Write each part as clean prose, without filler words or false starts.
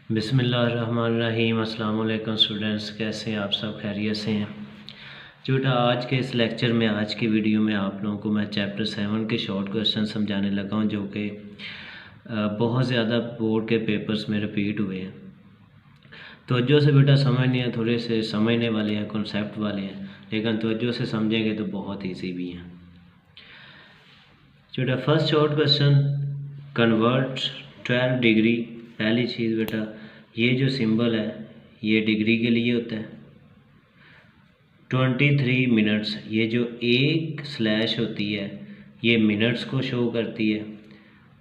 बिस्मिल्लाहिर्रहमानिर्रहीम। अस्सलाम वालेकुम स्टूडेंट्स, कैसे हैं आप? सब खैरियत से हैं? जो बेटा आज के इस लेक्चर में, आज की वीडियो में आप लोगों को मैं चैप्टर 7 के शॉर्ट क्वेश्चन समझाने लगा हूं, जो कि बहुत ज़्यादा बोर्ड के पेपर्स में रिपीट हुए हैं। तवज्जो से बेटा समझने हैं, थोड़े से समझने वाले हैं, कॉन्सेप्ट वाले हैं, लेकिन तवज्जो से समझेंगे तो बहुत ईजी भी हैं। बेटा first short question, convert 12 degree. पहली चीज़ बेटा, ये जो सिंबल है ये डिग्री के लिए होता है। 23 मिनट्स, ये जो एक स्लैश होती है ये मिनट्स को शो करती है,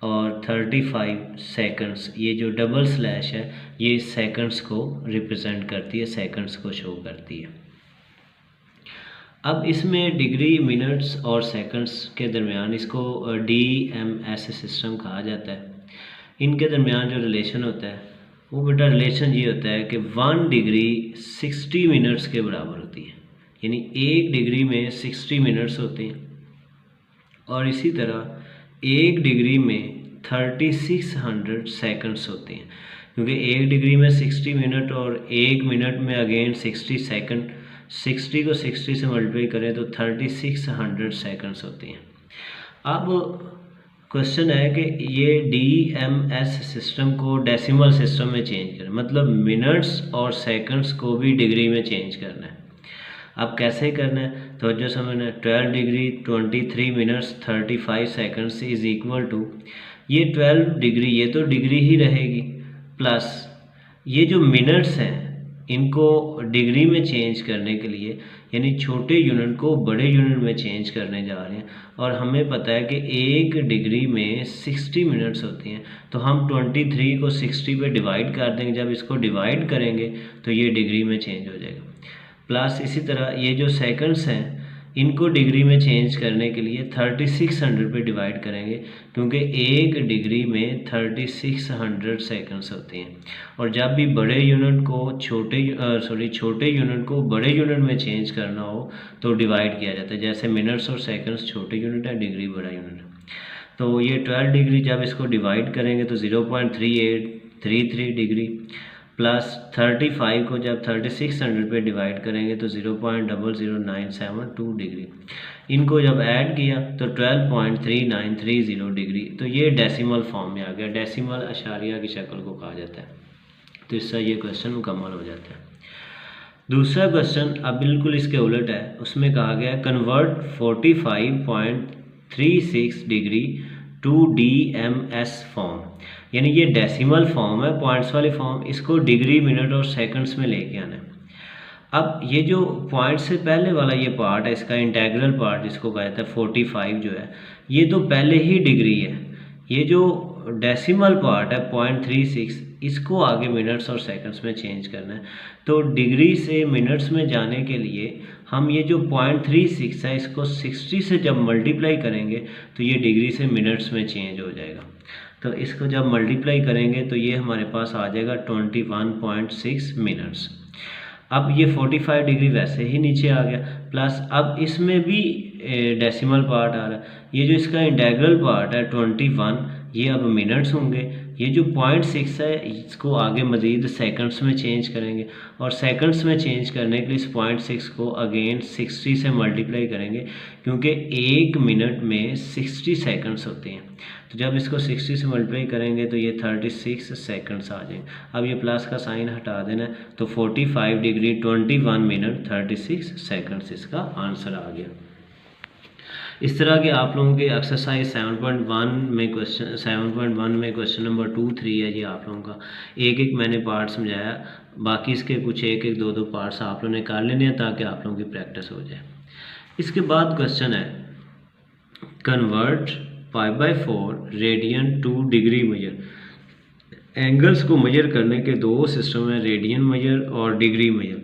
और 35 सेकंड्स, ये जो डबल स्लैश है ये सेकंड्स को रिप्रेजेंट करती है, सेकंड्स को शो करती है। अब इसमें डिग्री, मिनट्स और सेकंड्स के दरमियान, इसको DMS सिस्टम कहा जाता है। इनके दरमियान जो रिलेशन होता है वो बेटा रिलेशन ये होता है कि 1 डिग्री 60 मिनट्स के बराबर होती है, यानी 1 डिग्री में 60 मिनट्स होते हैं। और इसी तरह 1 डिग्री में 3600 सेकंड्स होते हैं, क्योंकि 1 डिग्री में 60 मिनट और 1 मिनट में अगेन 60 सेकंड, 60 को 60 से मल्टीप्लाई करें तो 3600 सेकंड्स होते हैं। अब क्वेश्चन है कि ये DMS सिस्टम को डेसिमल सिस्टम में चेंज करें, मतलब मिनट्स और सेकंड्स को भी डिग्री में चेंज करना है। अब कैसे करना है तो जो समझना है, 12 degree 23 minutes 35 seconds is equal to, ये 12 डिग्री ये तो डिग्री ही रहेगी, प्लस ये जो मिनट्स हैं इनको डिग्री में चेंज करने के लिए, यानी छोटे यूनिट को बड़े यूनिट में चेंज करने जा रहे हैं। और हमें पता है कि 1 डिग्री में 60 मिनट्स होती हैं, तो हम 23 को 60 पे डिवाइड कर देंगे। जब इसको डिवाइड करेंगे तो ये डिग्री में चेंज हो जाएगा। प्लस इसी तरह ये जो सेकंड्स हैं इनको डिग्री में चेंज करने के लिए 3600 पे डिवाइड करेंगे, क्योंकि 1 डिग्री में 3600 सेकंड्स होते हैं। और जब भी बड़े यूनिट को छोटे यूनिट को बड़े यूनिट में चेंज करना हो तो डिवाइड किया जाता है। जैसे मिनट्स और सेकंड्स छोटे यूनिट है, डिग्री बड़ा यूनिट है। तो ये 12 डिग्री जब इसको डिवाइड करेंगे तो 0.3833 डिग्री, प्लस 35 को जब 3600 पे डिवाइड करेंगे तो 0.00972 डिग्री। इनको जब ऐड किया तो 12.3930 डिग्री। तो ये डेसिमल फॉर्म में आ गया, डेसिमल अशारिया की शक्ल को कहा जाता है। तो इससे ये क्वेश्चन मुकम्मल हो जाता है। दूसरा क्वेश्चन अब बिल्कुल इसके उलट है, उसमें कहा गया convert 45.36 degree to DMS form, यानी ये डेसिमल फॉर्म है, पॉइंट्स वाली फॉर्म, इसको डिग्री, मिनट और सेकंड्स में लेके आना है। अब ये जो पॉइंट से पहले वाला ये पार्ट है, इसका इंटेग्रल पार्ट जिसको कहा जाता है 45 जो है, ये तो पहले ही डिग्री है। ये जो डेसिमल पार्ट है 0.36, इसको आगे मिनट्स और सेकंड्स में चेंज करना है। तो डिग्री से मिनट्स में जाने के लिए हम ये जो 0.36 है इसको 60 से जब मल्टीप्लाई करेंगे तो ये डिग्री से मिनट्स में चेंज हो जाएगा। तो इसको जब मल्टीप्लाई करेंगे तो ये हमारे पास आ जाएगा 21.6 मिनट्स। अब ये 45 डिग्री वैसे ही नीचे आ गया, प्लस अब इसमें भी डेसिमल पार्ट आ रहा है। ये जो इसका इंटेग्रल पार्ट है 21, ये अब मिनट्स होंगे। ये जो 0.6 है इसको आगे मज़ीद सेकंड्स में चेंज करेंगे, और सेकंड्स में चेंज करने के लिए इस 0.6 को अगेन 60 से मल्टीप्लाई करेंगे, क्योंकि 1 मिनट में 60 सेकंड्स होते हैं। तो जब इसको 60 से मल्टीप्लाई करेंगे तो ये 36 सेकंड्स आ जाएंगे। अब ये प्लस का साइन हटा देना है, तो 45 डिग्री 21 मिनट 36 सेकंड्स इसका आंसर आ गया। इस तरह के आप लोगों के एक्सरसाइज 7.1 में क्वेश्चन नंबर 2, 3 है ये आप लोगों का। एक एक मैंने पार्ट समझाया, बाकी इसके कुछ एक एक दो पार्ट्स आप लोगों ने कर लेने हैं ताकि आप लोगों की प्रैक्टिस हो जाए। इसके बाद क्वेश्चन है convert π/4 radian to degree measure. Angles को मेजर करने के दो सिस्टम हैं, रेडियन मेजर और डिग्री मेजर।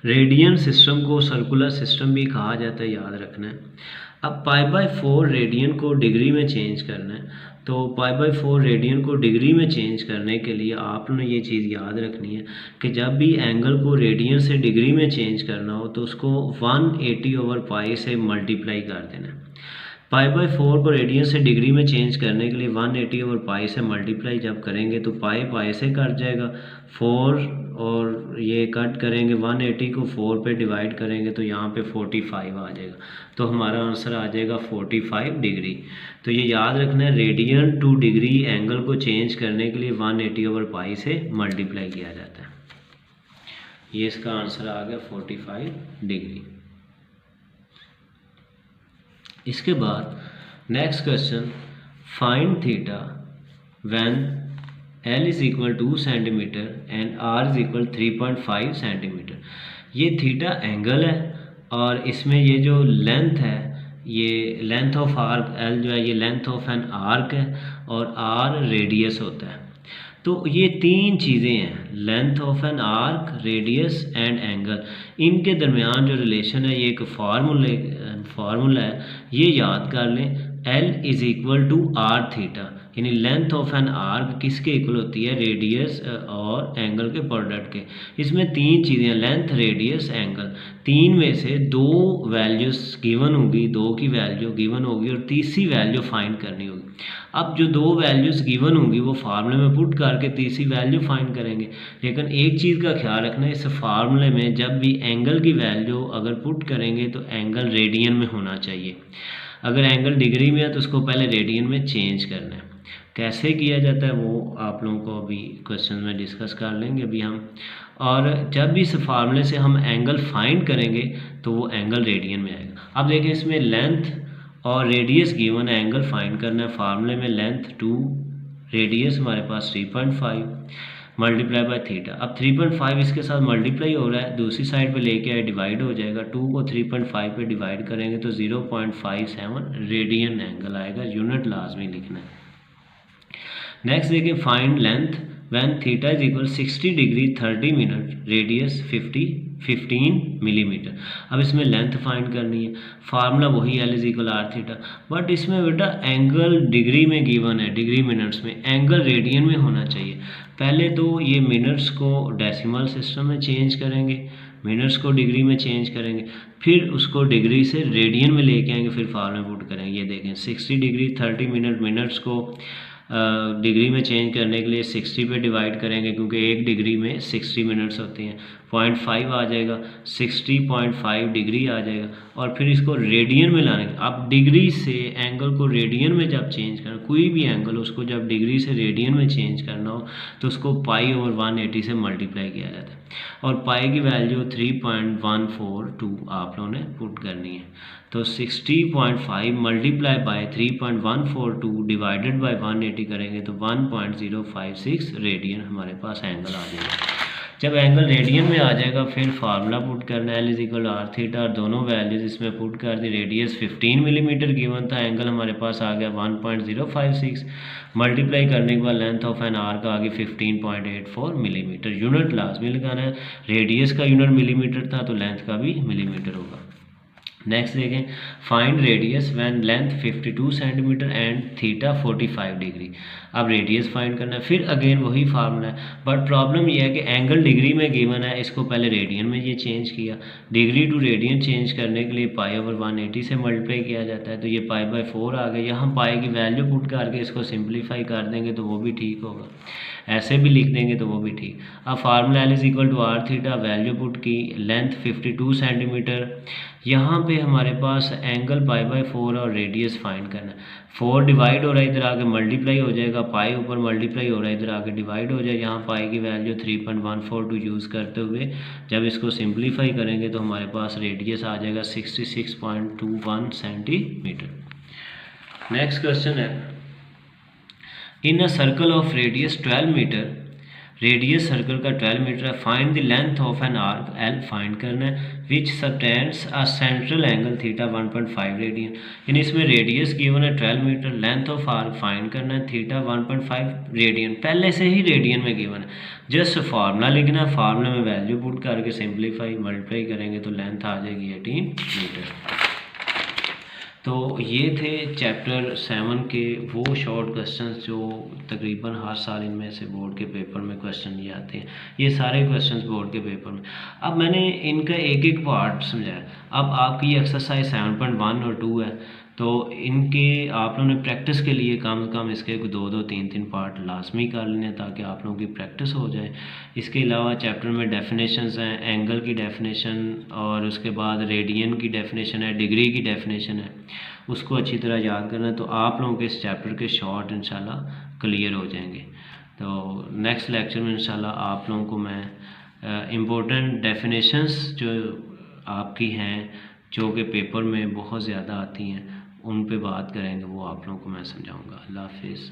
रेडियन सिस्टम को सर्कुलर सिस्टम भी कहा जाता है, याद रखना है। अब π/4 रेडियन को डिग्री में चेंज करना है, तो π/4 रेडियन को डिग्री में चेंज करने के लिए आपने ये चीज़ याद रखनी है कि जब भी एंगल को रेडियन से डिग्री में चेंज करना हो तो उसको 180/π से मल्टीप्लाई कर देना है। पाई/4 को रेडियन से डिग्री में चेंज करने के लिए 180 ओवर पाई से मल्टीप्लाई जब करेंगे तो पाई से कट जाएगा, 4 और ये कट करेंगे, 180 को 4 पे डिवाइड करेंगे तो यहाँ पे 45 आ जाएगा। तो हमारा आंसर आ जाएगा 45 डिग्री। तो ये याद रखना है, रेडियन टू डिग्री एंगल को चेंज करने के लिए 180 ओवर पाई से मल्टीप्लाई किया जाता है। ये इसका आंसर आ गया 45 डिग्री। इसके बाद next question, find theta when L is equal 2 centimetre and R is equal 3.5 centimetre. ये थीटा एंगल है और इसमें ये जो लेंथ है, ये लेंथ ऑफ आर्क L जो है ये लेंथ ऑफ एन आर्क है और R रेडियस होता है। तो ये तीन चीज़ें हैं, length of an arc, radius and angle, इनके दरमियान जो रिलेशन है ये एक फार्मूला है, ये याद कर लें। L is equal to r theta, यानी लेंथ ऑफ एन आर्क किसके इक्वल होती है, रेडियस और एंगल के प्रोडक्ट के। इसमें तीन चीज़ें, लेंथ, रेडियस, एंगल, तीन में से दो वैल्यूज गिवन होगी, दो की वैल्यू गिवन होगी और तीसरी वैल्यू फाइंड करनी होगी। अब जो दो वैल्यूज़ गिवन होंगी वो फार्मूले में पुट करके तीसरी वैल्यू फाइंड करेंगे। लेकिन एक चीज़ का ख्याल रखना है, इस फार्मूले में जब भी एंगल की वैल्यू अगर पुट करेंगे तो एंगल रेडियन में होना चाहिए। अगर एंगल डिग्री में है तो उसको पहले रेडियन में चेंज करना है। कैसे किया जाता है वो आप लोगों को अभी क्वेश्चन में डिस्कस कर लेंगे अभी हम। और जब भी इस फार्मूले से हम एंगल फाइंड करेंगे तो वो एंगल रेडियन में आएगा। अब देखें, इसमें लेंथ और रेडियस गिवन है, एंगल फाइंड करना है। फार्मूले में लेंथ 2, रेडियस हमारे पास 3.5 मल्टीप्लाई बाय थीटा। अब 3.5 इसके साथ मल्टीप्लाई हो रहा है, दूसरी साइड पे लेके आए डिवाइड हो जाएगा। 2 को 3.5 पे डिवाइड करेंगे तो 0.57 रेडियन एंगल आएगा। यूनिट लाजमी लिखना है। नेक्स्ट देखिए, find length when theta is equal 60 degree 30 minute, radius 15 millimetre. अब इसमें लेंथ फाइंड करनी है, फार्मूला वही L is equal r theta, but इसमें बेटा एंगल डिग्री में गिवन है, डिग्री मिनट्स में, एंगल रेडियन में होना चाहिए। पहले तो ये मिनट्स को डेसिमल सिस्टम में चेंज करेंगे, मिनट्स को डिग्री में चेंज करेंगे, फिर उसको डिग्री से रेडियन में लेके आएंगे, फिर फार्मूला पुट करेंगे। ये देखें 60 डिग्री 30 मिनट, मिनट्स को डिग्री में चेंज करने के लिए 60 पे डिवाइड करेंगे क्योंकि एक डिग्री में 60 मिनट्स होती हैं, 0.5 आ जाएगा, 60.5 डिग्री आ जाएगा। और फिर इसको रेडियन में लाने के, अब डिग्री से एंगल को रेडियन में जब चेंज करना, कोई भी एंगल उसको जब डिग्री से रेडियन में चेंज करना हो तो उसको पाई ओवर 180 से मल्टीप्लाई किया जाता है और पाई की वैल्यू 3.142 आप लोगों ने पुट करनी है। तो 60.5 मल्टीप्लाई बाय 3.142 डिवाइडेड बाय 180 करेंगे तो 1.056 रेडियन हमारे पास एंगल आ जाएगा। जब एंगल रेडियन में आ जाएगा फिर फार्मूला पुट करना है, L is equal r theta, और दोनों वैल्यूज इसमें पुट कर दी। रेडियस 15 मिलीमीटर गिवन था, एंगल हमारे पास आ गया 1.056, मल्टीप्लाई करने के बाद लेंथ ऑफ एन आर्क आ गई 15.84 मिलीमीटर। यूनिट लाजमी लगाना है, रेडियस का यूनिट मिलीमीटर था तो लेंथ का भी मिलीमीटर होगा। नेक्स्ट देखें, find radius when length 52 centimetre and theta 45 degree. अब रेडियस फाइंड करना है, फिर अगेन वही फार्मूला है, बट प्रॉब्लम यह है कि एंगल डिग्री में गिवन है, इसको पहले रेडियन में ये चेंज किया। डिग्री टू रेडियन चेंज करने के लिए पाई ओवर 180 से मल्टीप्लाई किया जाता है, तो ये पाई/4 आ गया। यहाँ पाई की वैल्यू पुट करके इसको सिंप्लीफाई कर देंगे तो वो भी ठीक होगा, ऐसे भी लिख देंगे तो वो भी ठीक। अब formula L is equal to r theta, value put की, लेंथ 52 सेंटीमीटर, यहाँ पे हमारे पास एंगल पाई/4 और रेडियस फाइंड करना है। 4 डिवाइड हो रहा है, इधर आके मल्टीप्लाई हो जाएगा, पाई ऊपर मल्टीप्लाई हो रहा है, इधर आके डिवाइड हो जाएगा। यहाँ पाई की वैल्यू 3.142 यूज़ करते हुए जब इसको सिंप्लीफाई करेंगे तो हमारे पास रेडियस आ जाएगा 66.21 सेंटीमीटर। नेक्स्ट क्वेश्चन है, in a circle of radius 12 metre, radius circle का 12 मीटर है, find the length of an arc L find करना है which sustains a central angle theta 1.5 radian. यानी इसमें रेडियस गिवन है 12 metre, length of arc find करना है theta 1.5 radian, पहले से ही रेडियन में गिवन है, जस्ट फार्मूला लिखना है, फार्मूला में वैल्यू पुट करके सिंप्लीफाई मल्टीप्लाई करेंगे तो लेंथ आ जाएगी 18 मीटर। तो ये थे चैप्टर 7 के वो शॉर्ट क्वेश्चंस जो तकरीबन हर साल इनमें से बोर्ड के पेपर में क्वेश्चन ये आते हैं, ये सारे क्वेश्चंस बोर्ड के पेपर में। अब मैंने इनका एक एक पार्ट समझाया। अब आपकी एक्सरसाइज 7.1 और 2 है, तो इनके आप लोगों ने प्रैक्टिस के लिए कम से कम इसके 2-3 पार्ट लाजमी कर लेने ताकि आप लोगों की प्रैक्टिस हो जाए। इसके अलावा चैप्टर में डेफिनेशंस हैं, एंगल की डेफिनेशन और उसके बाद रेडियन की डेफिनेशन है, डिग्री की डेफिनेशन है, उसको अच्छी तरह याद करना है तो आप लोगों के इस चैप्टर के शॉर्ट इंशाल्लाह क्लियर हो जाएंगे। तो नेक्स्ट लेक्चर में इंशाल्लाह आप लोगों को मैं इम्पोर्टेंट डेफिनेशंस जो आपकी हैं जो कि पेपर में बहुत ज़्यादा आती हैं उन पे बात करेंगे, वो आप लोगों को मैं समझाऊंगा। अल्लाह हाफिज़।